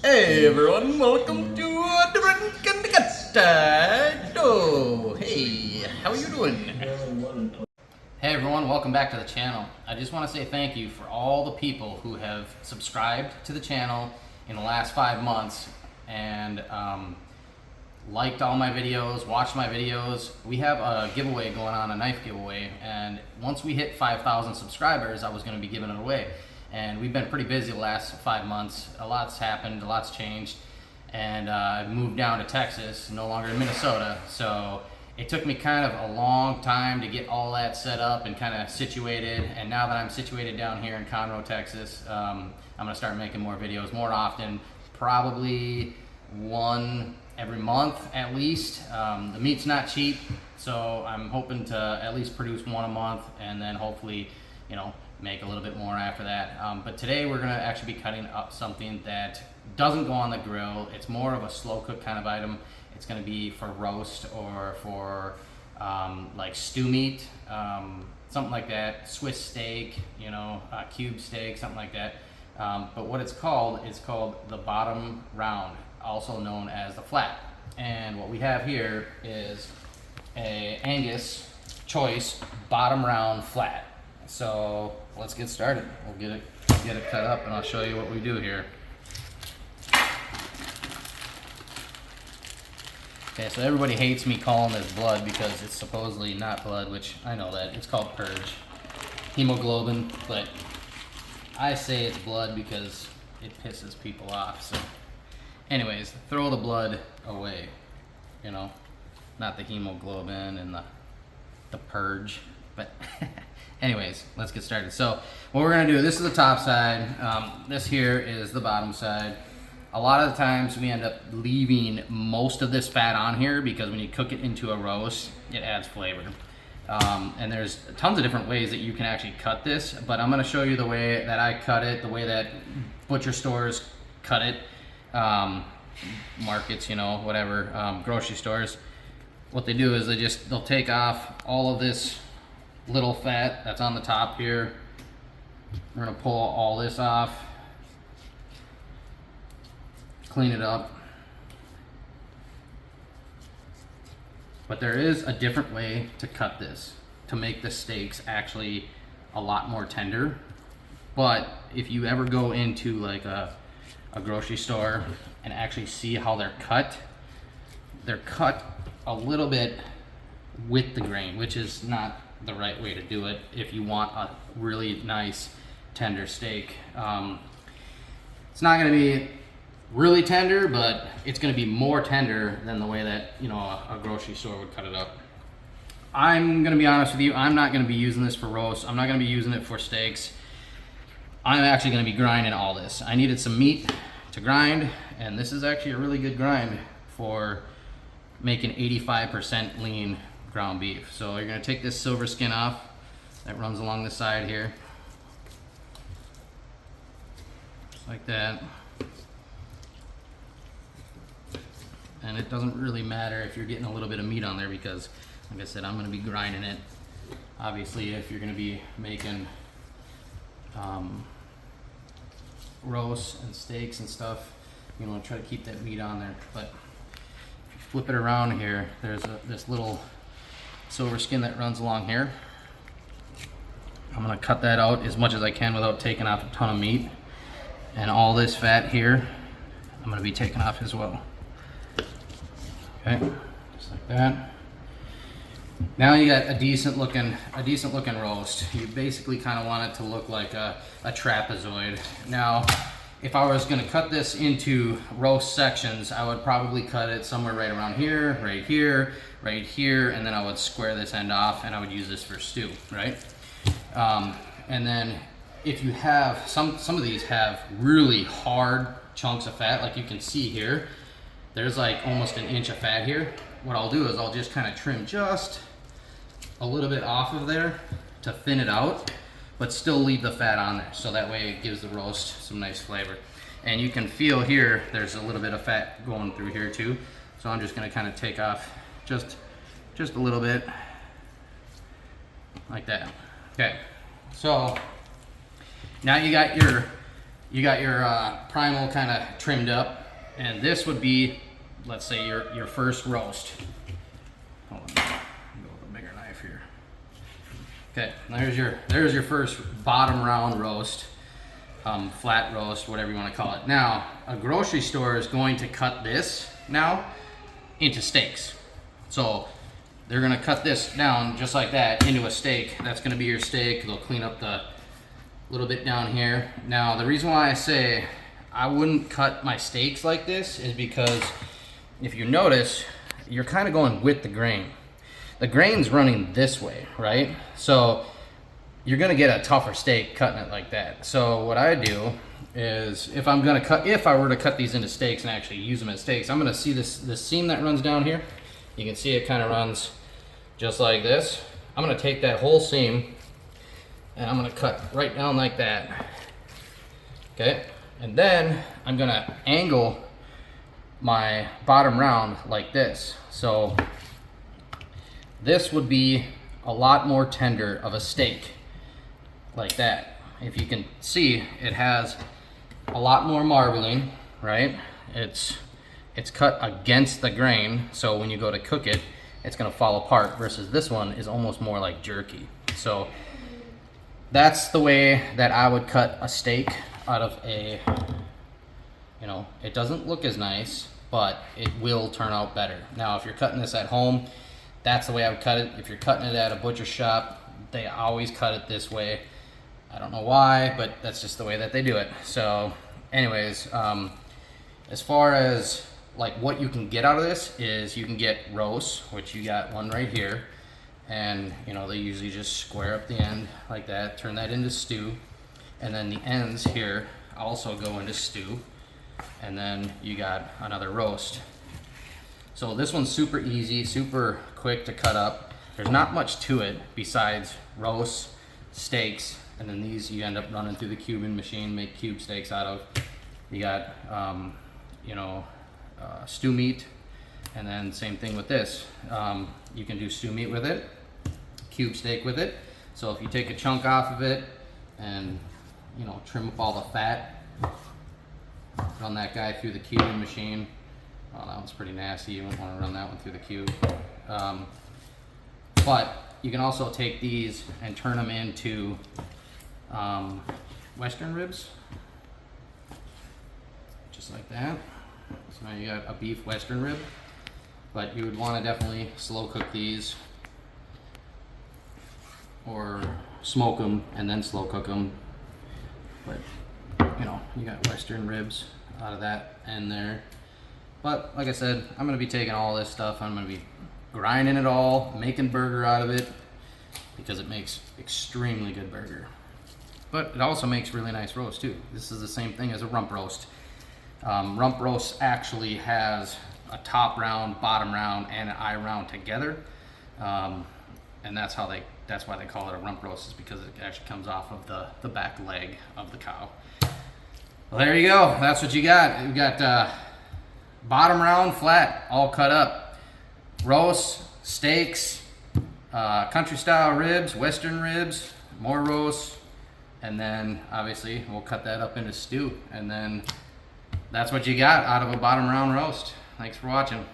Hey everyone, welcome to a different Oh, hey, how are you doing? Hey everyone, welcome back to the channel. I just want to say thank you for all the people who have subscribed to the channel in the last 5 months and liked all my videos, watched my videos. We have a giveaway going on, a knife giveaway, and once we hit 5,000 subscribers, I was going to be giving it away. And we've been pretty busy the last 5 months. A lot's happened, a lot's changed, and I've moved down to Texas, no longer in Minnesota. So it took me kind of a long time to get all that set up and kind of situated. And now that I'm situated down here in Conroe, Texas, I'm gonna start making more videos more often, probably one every month at least. The meat's not cheap, so I'm hoping to at least produce one a month, and then hopefully, make a little bit more after that. But today we're gonna actually be cutting up something that doesn't go on the grill. It's more of a slow cook kind of item. It's gonna be for roast or for like stew meat, something like that, Swiss steak, cube steak, something like that. But what it's called the bottom round, also known as the flat. And what we have here is a Angus Choice bottom round flat. So let's get started. We'll get it cut up and I'll show you what we do here. Okay, so everybody hates me calling this blood because it's supposedly not blood, which I know that. It's called purge, hemoglobin, but I say it's blood because it pisses people off. So anyways, throw the blood away, not the hemoglobin and the purge, but anyways, let's get started. So what we're gonna do, this is the top side, this here is the bottom side. A lot of the times we end up leaving most of this fat on here because when you cook it into a roast, it adds flavor. And there's tons of different ways that you can actually cut this, but I'm gonna show you the way that I cut it, the way that butcher stores cut it, markets, whatever, grocery stores. What they do is they'll take off all of this little fat that's on the top here. We're gonna pull all this off, clean it up. But there is a different way to cut this to make the steaks actually a lot more tender. But if you ever go into like a grocery store and actually see how they're cut a little bit with the grain, which is not the right way to do it if you want a really nice tender steak. It's not going to be really tender, but it's going to be more tender than the way that a grocery store would cut it up. I'm going to be honest with you, I'm not going to be using this for roast. I'm not going to be using it for steaks. I'm actually going to be grinding all this. I needed some meat to grind, and this is actually a really good grind for making 85% lean ground beef. So you're going to take this silver skin off that runs along the side here, just like that. And it doesn't really matter if you're getting a little bit of meat on there because, like I said, I'm going to be grinding it. Obviously, if you're going to be making roasts and steaks and stuff, try to keep that meat on there. But if you flip it around here, there's this little silver skin that runs along here. I'm going to cut that out as much as I can without taking off a ton of meat. And all this fat here, I'm going to be taking off as well. Okay, just like that. Now you got a decent looking roast. You basically kind of want it to look like a trapezoid. Now, if I was going to cut this into roast sections, I would probably cut it somewhere right around here, right here, right here, and then I would square this end off and I would use this for stew, right? And then if you have, some of these have really hard chunks of fat, like you can see here, there's like almost an inch of fat here. What I'll do is I'll just kind of trim just a little bit off of there to thin it out, but still leave the fat on there. So that way it gives the roast some nice flavor. And you can feel here, there's a little bit of fat going through here too. So I'm just gonna kind of take off just a little bit like that. Okay, so now you got your you got your primal kind of trimmed up, and this would be, let's say, your first roast. Hold on, go with a bigger knife here. Okay, there's your first bottom round roast, flat roast, whatever you want to call it. Now, a grocery store is going to cut this now into steaks. So they're gonna cut this down just like that into a steak. That's gonna be your steak. They'll clean up the little bit down here. Now, the reason why I say I wouldn't cut my steaks like this is because if you notice, you're kind of going with the grain. The grain's running this way, right? So you're gonna get a tougher steak cutting it like that. So what I do is, if I were to cut these into steaks and actually use them as steaks, I'm gonna see this seam that runs down here. You can see it kind of runs just like this. I'm gonna take that whole seam and I'm gonna cut right down like that. Okay, and then I'm gonna angle my bottom round like this. So this would be a lot more tender of a steak, like that. If you can see, it has a lot more marbling, right? It's cut against the grain, so when you go to cook it, it's gonna fall apart, versus this one is almost more like jerky. So that's the way that I would cut a steak out of a, you know, it doesn't look as nice, but it will turn out better. Now, if you're cutting this at home, that's the way I would cut it. If you're cutting it at a butcher shop, they always cut it this way. I don't know why, but that's just the way that they do it. So anyways, as far as like what you can get out of this is, you can get roast, which you got one right here. And you know, they usually just square up the end like that, turn that into stew. And then the ends here also go into stew. And then you got another roast. So this one's super easy, super quick to cut up. There's not much to it besides roast, steaks, and then these you end up running through the cubing machine, make cube steaks out of. You got, you know, stew meat, and then same thing with this. You can do stew meat with it, cube steak with it. So if you take a chunk off of it and, you know, trim up all the fat, run that guy through the cubing machine. Oh, that one's pretty nasty. You won't want to run that one through the cube. But you can also take these and turn them into Western ribs, just like that. So now you got a beef Western rib, but you would want to definitely slow cook these, or smoke them and then slow cook them. But you know, you got Western ribs out of that end there. But like I said, I'm gonna be taking all this stuff, I'm gonna be grinding it all, making burger out of it, because it makes extremely good burger. But it also makes really nice roast too. This is the same thing as a rump roast. Rump roast actually has a top round, bottom round, and an eye round together. And that's why they call it a rump roast, is because it actually comes off of the back leg of the cow. Well, there you go. That's what you got. You got bottom round, flat, all cut up. Roast, steaks, country style ribs, Western ribs, more roast, and then obviously we'll cut that up into stew. And then that's what you got out of a bottom round roast. Thanks for watching.